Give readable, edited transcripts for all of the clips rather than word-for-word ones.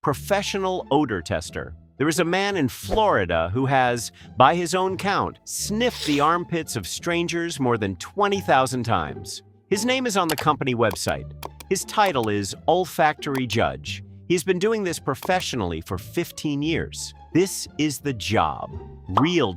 Professional odor tester. There is a man in Florida who has, by his own count, sniffed the armpits of strangers more than 20,000 times. His name is on the company website. His title is olfactory judge. He's been doing this professionally for 15 years. This is the job, real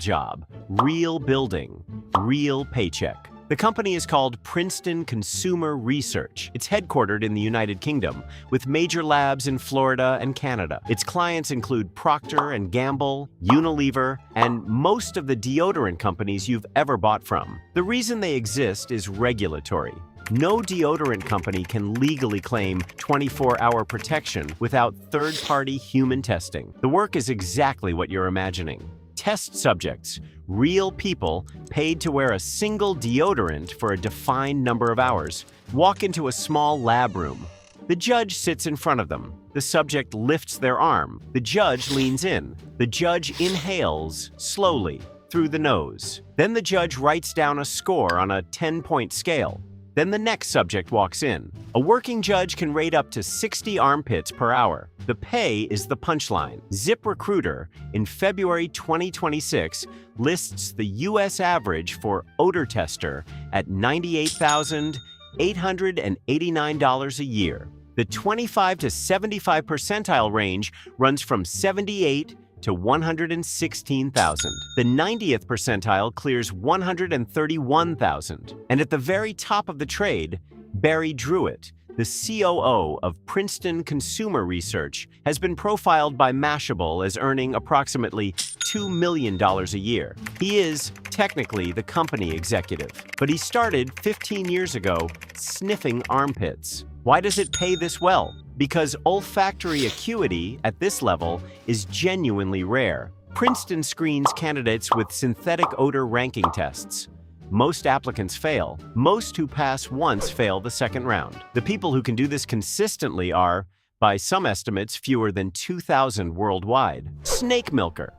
building, real paycheck. The company is called Princeton Consumer Research. It's headquartered in the United Kingdom, with major labs in Florida and Canada. Its clients include Procter & Gamble, Unilever, and most of the deodorant companies you've ever bought from. The reason they exist is regulatory. No deodorant company can legally claim 24-hour protection without third-party human testing. The work is exactly what you're imagining. Test subjects, real people paid to wear a single deodorant for a defined number of hours, walk into a small lab room. The judge sits in front of them. The subject lifts their arm. The judge leans in. The judge inhales slowly through the nose. Then the judge writes down a score on a 10-point scale. Then the next subject walks in. A working judge can rate up to 60 armpits per hour. The pay is the punchline. ZipRecruiter, in February 2026, lists the U.S. average for odor tester at $98,889 a year. The 25 to 75 percentile range runs from 78 to 116,000. The 90th percentile clears 131,000. And at the very top of the trade, Barry Druitt, the COO of Princeton Consumer Research, has been profiled by Mashable as earning approximately $2 million a year. He is technically the company executive, but he started 15 years ago sniffing armpits. Why does it pay this well? Because olfactory acuity at this level is genuinely rare. Princeton screens candidates with synthetic odor ranking tests. Most applicants fail. Most who pass once fail the second round. The people who can do this consistently are, by some estimates, fewer than 2,000 worldwide. Snake milker.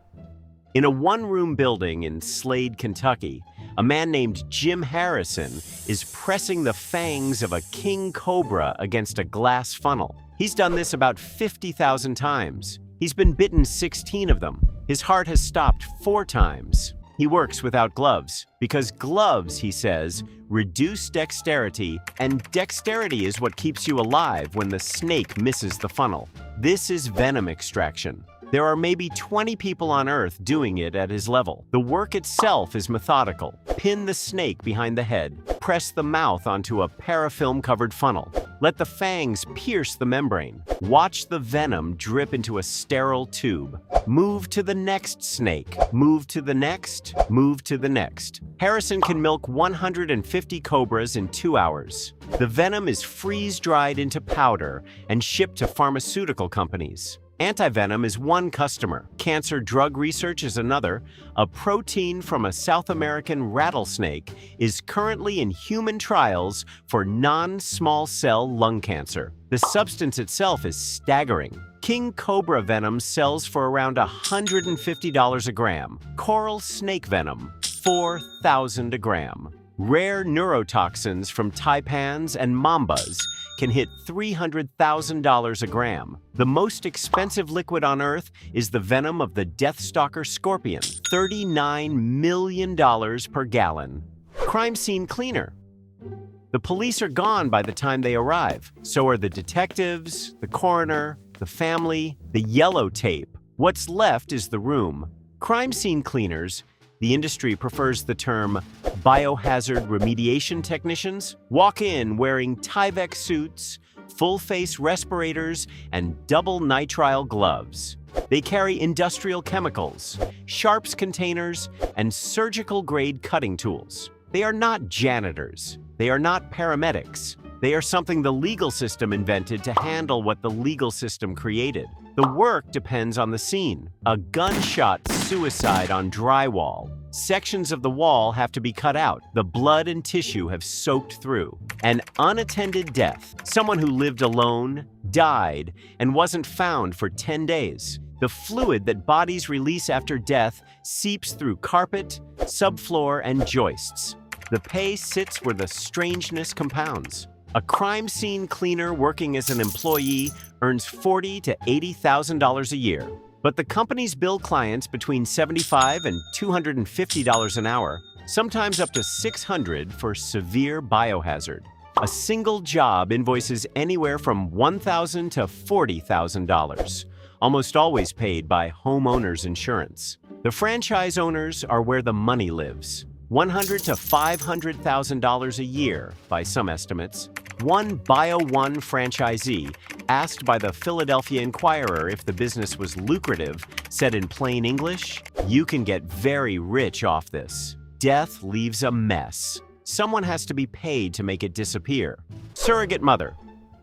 In a one-room building in Slade, Kentucky, a man named Jim Harrison is pressing the fangs of a king cobra against a glass funnel. He's done this about 50,000 times. He's been bitten 16 of them. His heart has stopped 4 times. He works without gloves, because gloves, he says, reduce dexterity, and dexterity is what keeps you alive when the snake misses the funnel. This is venom extraction. There are maybe 20 people on Earth doing it at his level. The work itself is methodical. Pin the snake behind the head. Press the mouth onto a parafilm-covered funnel. Let the fangs pierce the membrane. Watch the venom drip into a sterile tube. Move to the next snake. Move to the next. Move to the next. Harrison can milk 150 cobras in 2 hours. The venom is freeze-dried into powder and shipped to pharmaceutical companies. Antivenom is one customer. Cancer drug research is another. A protein from a South American rattlesnake is currently in human trials for non-small cell lung cancer. The substance itself is staggering. King cobra venom sells for around $150 a gram. Coral snake venom, $4,000 a gram. Rare neurotoxins from taipans and mambas can hit $300,000 a gram. The most expensive liquid on Earth is the venom of the deathstalker scorpion, $39 million per gallon. Crime scene cleaner. The police are gone by the time they arrive. So are the detectives, the coroner, the family, the yellow tape. What's left is the room. Crime scene cleaners, the industry prefers the term biohazard remediation technicians, walk in wearing Tyvek suits, full-face respirators, and double nitrile gloves. They carry industrial chemicals, sharps containers, and surgical-grade cutting tools. They are not janitors. They are not paramedics. They are something the legal system invented to handle what the legal system created. The work depends on the scene. A gunshot suicide on drywall. Sections of the wall have to be cut out. The blood and tissue have soaked through. An unattended death. Someone who lived alone, died, and wasn't found for 10 days. The fluid that bodies release after death seeps through carpet, subfloor, and joists. The pay sits where the strangeness compounds. A crime scene cleaner working as an employee earns $40,000 to $80,000 a year. But the companies bill clients between $75 and $250 an hour, sometimes up to $600 for severe biohazard. A single job invoices anywhere from $1,000 to $40,000, almost always paid by homeowners insurance. The franchise owners are where the money lives. $100,000 to $500,000 a year by some estimates. One Bio One franchisee, asked by the Philadelphia Inquirer if the business was lucrative, said in plain English, "You can get very rich off this. Death leaves a mess. Someone has to be paid to make it disappear." Surrogate mother.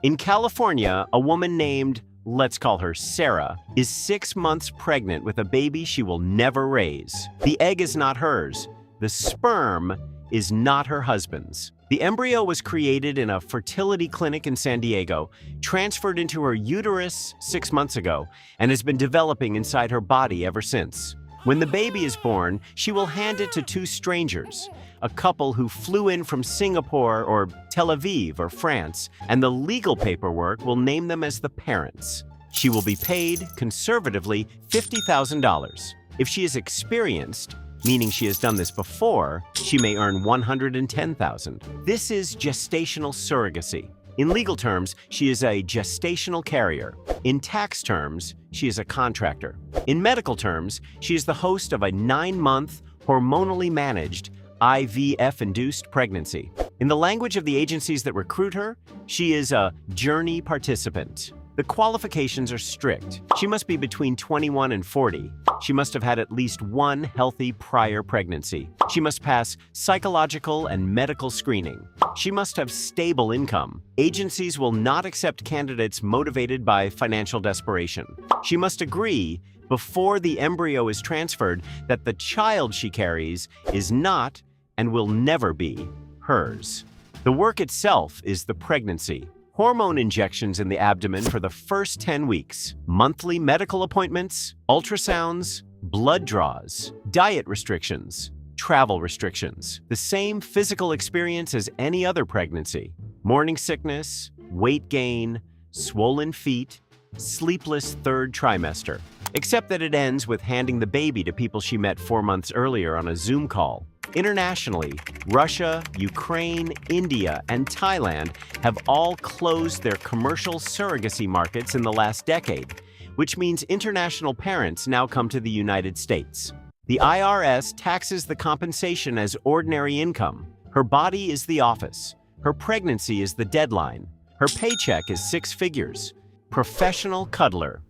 In California, a woman named, let's call her Sarah, is 6 months pregnant with a baby she will never raise. The egg is not hers. The sperm is not her husband's. The embryo was created in a fertility clinic in San Diego, transferred into her uterus 6 months ago, and has been developing inside her body ever since. When the baby is born, she will hand it to two strangers, a couple who flew in from Singapore or Tel Aviv or France, and the legal paperwork will name them as the parents. She will be paid, conservatively, $50,000. If she is experienced, meaning she has done this before, she may earn $110,000. This is gestational surrogacy. In legal terms, she is a gestational carrier. In tax terms, she is a contractor. In medical terms, she is the host of a 9-month, hormonally managed, IVF-induced pregnancy. In the language of the agencies that recruit her, she is a journey participant. The qualifications are strict. She must be between 21 and 40. She must have had at least one healthy prior pregnancy. She must pass psychological and medical screening. She must have stable income. Agencies will not accept candidates motivated by financial desperation. She must agree, before the embryo is transferred, that the child she carries is not and will never be hers. The work itself is the pregnancy. Hormone injections in the abdomen for the first 10 weeks, monthly medical appointments, ultrasounds, blood draws, diet restrictions, travel restrictions. The same physical experience as any other pregnancy. Morning sickness, weight gain, swollen feet, sleepless third trimester. Except that it ends with handing the baby to people she met 4 months earlier on a Zoom call. Internationally, Russia, Ukraine, India, and Thailand have all closed their commercial surrogacy markets in the last decade, which means international parents now come to the United States. The IRS taxes the compensation as ordinary income. Her body is the office. Her pregnancy is the deadline. Her paycheck is 6 figures. Professional cuddler.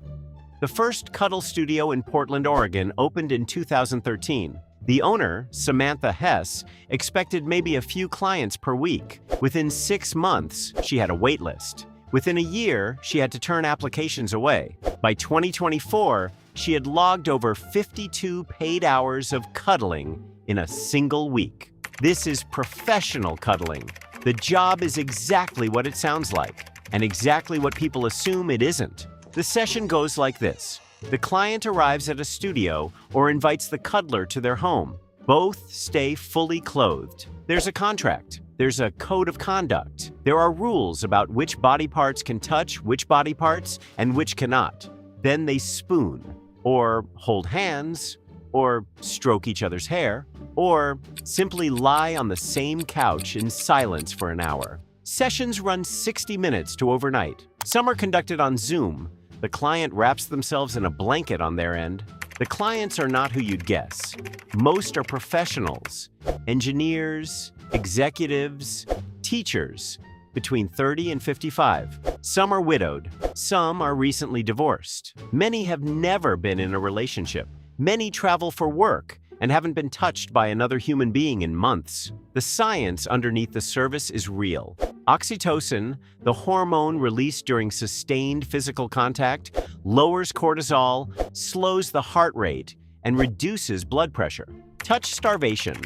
The first cuddle studio in Portland, Oregon opened in 2013. The owner, Samantha Hess, expected maybe a few clients per week. Within 6 months, she had a wait list. Within a year, she had to turn applications away. By 2024, she had logged over 52 paid hours of cuddling in a single week. This is professional cuddling. The job is exactly what it sounds like, and exactly what people assume it isn't. The session goes like this. The client arrives at a studio or invites the cuddler to their home. Both stay fully clothed. There's a contract. There's a code of conduct. There are rules about which body parts can touch which body parts and which cannot. Then they spoon, or hold hands, or stroke each other's hair, or simply lie on the same couch in silence for an hour. Sessions run 60 minutes to overnight. Some are conducted on Zoom. The client wraps themselves in a blanket on their end. The clients are not who you'd guess. Most are professionals, engineers, executives, teachers, between 30 and 55. Some are widowed. Some are recently divorced. Many have never been in a relationship. Many travel for work and haven't been touched by another human being in months. The science underneath the service is real. Oxytocin, the hormone released during sustained physical contact, lowers cortisol, slows the heart rate, and reduces blood pressure. Touch starvation,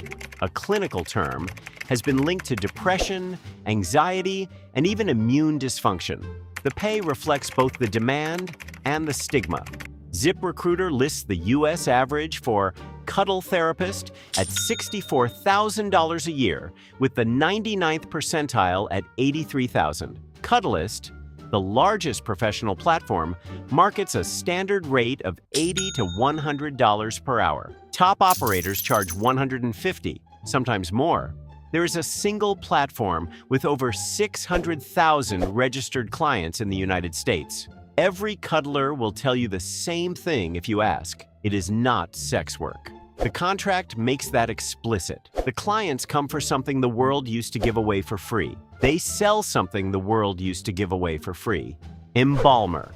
a clinical term, has been linked to depression, anxiety, and even immune dysfunction. The pay reflects both the demand and the stigma. ZipRecruiter lists the U.S. average for cuddle therapist at $64,000 a year, with the 99th percentile at $83,000. Cuddlist, the largest professional platform, markets a standard rate of $80 to $100 per hour. Top operators charge $150, sometimes more. There is a single platform with over 600,000 registered clients in the United States. Every cuddler will tell you the same thing if you ask. It is not sex work. The contract makes that explicit. The clients come for something the world used to give away for free. They sell something the world used to give away for free. Embalmer.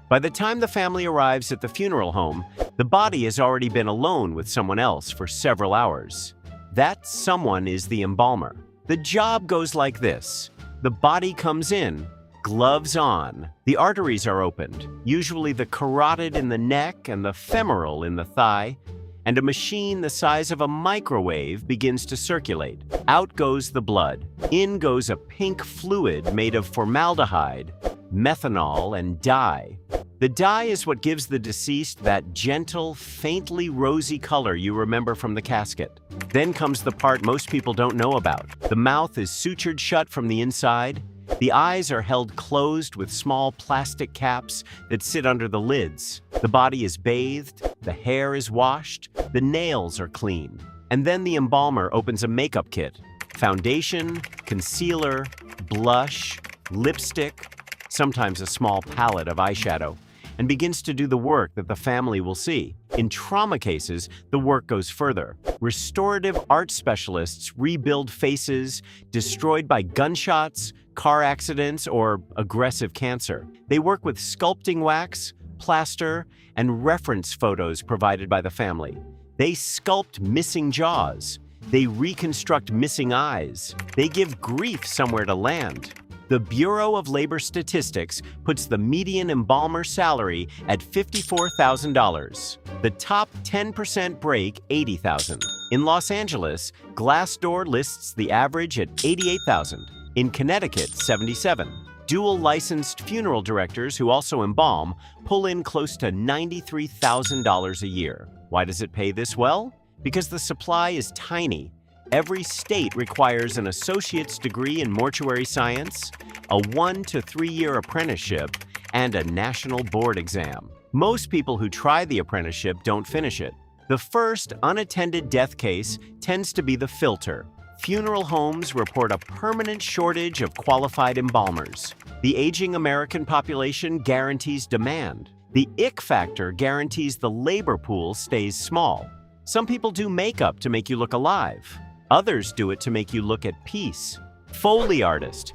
By the time the family arrives at the funeral home, the body has already been alone with someone else for several hours. That someone is the embalmer. The job goes like this. The body comes in, gloves on. The arteries are opened, usually the carotid in the neck and the femoral in the thigh, and a machine the size of a microwave begins to circulate. Out goes the blood. In goes a pink fluid made of formaldehyde, methanol, and dye. The dye is what gives the deceased that gentle, faintly rosy color you remember from the casket. Then comes the part most people don't know about. The mouth is sutured shut from the inside. The eyes are held closed with small plastic caps that sit under the lids. The body is bathed, the hair is washed, the nails are cleaned. And then the embalmer opens a makeup kit. Foundation, concealer, blush, lipstick, sometimes a small palette of eyeshadow, and begins to do the work that the family will see. In trauma cases, the work goes further. Restorative art specialists rebuild faces destroyed by gunshots, car accidents, or aggressive cancer. They work with sculpting wax, plaster, and reference photos provided by the family. They sculpt missing jaws. They reconstruct missing eyes. They give grief somewhere to land. The Bureau of Labor Statistics puts the median embalmer salary at $54,000. The top 10% break $80,000. In Los Angeles, Glassdoor lists the average at $88,000. In Connecticut, $77,000. Dual licensed funeral directors who also embalm pull in close to $93,000 a year. Why does it pay this well? Because the supply is tiny. Every state requires an associate's degree in mortuary science, a 1 to 3 year apprenticeship, and a national board exam. Most people who try the apprenticeship don't finish it. The first unattended death case tends to be the filter. Funeral homes report a permanent shortage of qualified embalmers. The aging American population guarantees demand. The ick factor guarantees the labor pool stays small. Some people do makeup to make you look alive. Others do it to make you look at peace. Foley artist.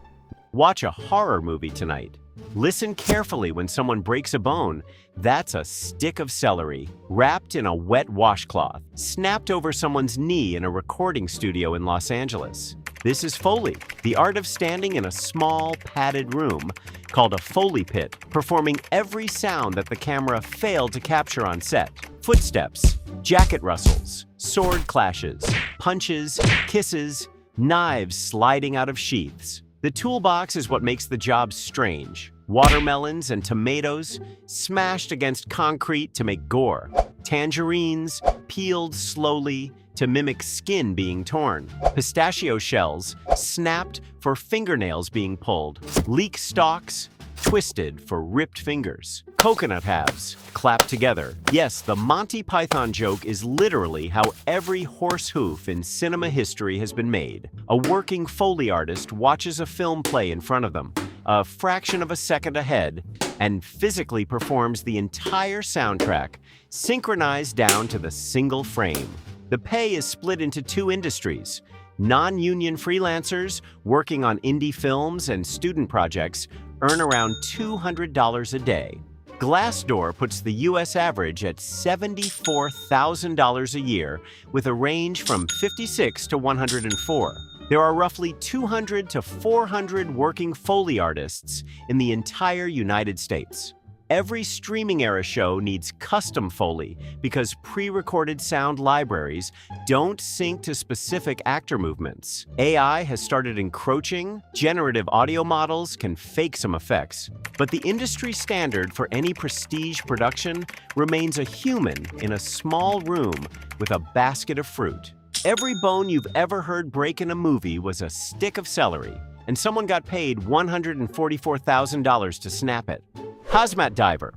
Watch a horror movie tonight. Listen carefully when someone breaks a bone. That's a stick of celery, wrapped in a wet washcloth, snapped over someone's knee in a recording studio in Los Angeles. This is Foley, the art of standing in a small, padded room called a Foley pit, performing every sound that the camera failed to capture on set. Footsteps, jacket rustles, sword clashes, punches, kisses, knives sliding out of sheaths. The toolbox is what makes the job strange. Watermelons and tomatoes smashed against concrete to make gore. Tangerines peeled slowly to mimic skin being torn. Pistachio shells snapped for fingernails being pulled. Leek stalks twisted for ripped fingers. Coconut halves clapped together. Yes, the Monty Python joke is literally how every horse hoof in cinema history has been made. A working Foley artist watches a film play in front of them, a fraction of a second ahead, and physically performs the entire soundtrack, synchronized down to the single frame. The pay is split into two industries. Non-union freelancers working on indie films and student projects earn around $200 a day. Glassdoor puts the U.S. average at $74,000 a year, with a range from 56 to 104. There are roughly 200 to 400 working Foley artists in the entire United States. Every streaming-era show needs custom Foley because pre-recorded sound libraries don't sync to specific actor movements. AI has started encroaching, generative audio models can fake some effects, but the industry standard for any prestige production remains a human in a small room with a basket of fruit. Every bone you've ever heard break in a movie was a stick of celery, and someone got paid $144,000 to snap it. Hazmat diver.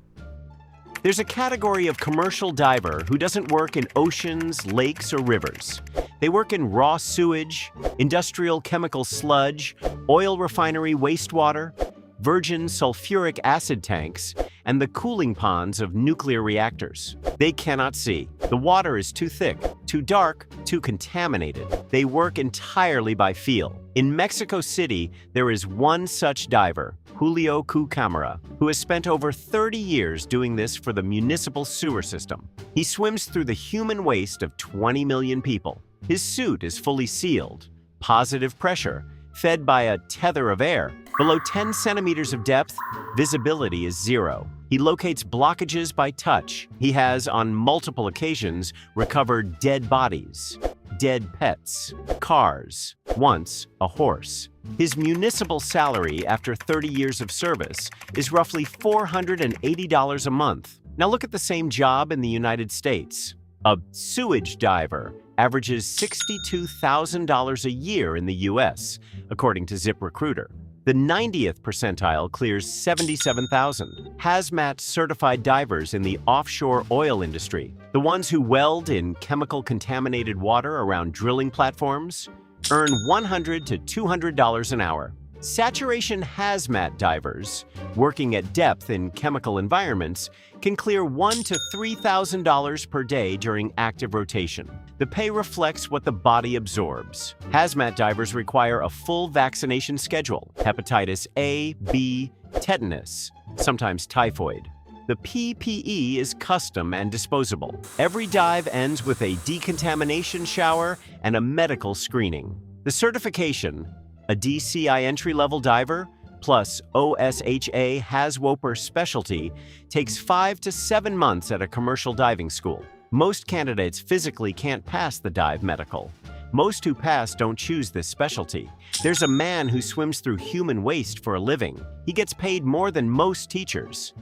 There's a category of commercial diver who doesn't work in oceans, lakes, or rivers. They work in raw sewage, industrial chemical sludge, oil refinery wastewater, virgin sulfuric acid tanks, and the cooling ponds of nuclear reactors. They cannot see. The water is too thick, too dark, too contaminated. They work entirely by feel. In Mexico City, there is one such diver, Julio Cucamara, who has spent over 30 years doing this for the municipal sewer system. He swims through the human waste of 20 million people. His suit is fully sealed, positive pressure, fed by a tether of air. Below 10 centimeters of depth, visibility is zero. He locates blockages by touch. He has, on multiple occasions, recovered dead bodies, dead pets, cars, once a horse. His municipal salary after 30 years of service is roughly $480 a month. Now look at the same job in the United States. A sewage diver averages $62,000 a year in the US, according to ZipRecruiter. The 90th percentile clears $77,000. Hazmat certified divers in the offshore oil industry, the ones who weld in chemical contaminated water around drilling platforms, earn $100 to $200 an hour. Saturation hazmat divers, working at depth in chemical environments, can clear $1,000 to $3,000 per day during active rotation. The pay reflects what the body absorbs. Hazmat divers require a full vaccination schedule: hepatitis A, B, tetanus, sometimes typhoid. The PPE is custom and disposable. Every dive ends with a decontamination shower and a medical screening. The certification, a DCI entry-level diver, plus OSHA HAZWOPER specialty, takes 5 to 7 months at a commercial diving school. Most candidates physically can't pass the dive medical. Most who pass don't choose this specialty. There's a man who swims through human waste for a living. He gets paid more than most teachers.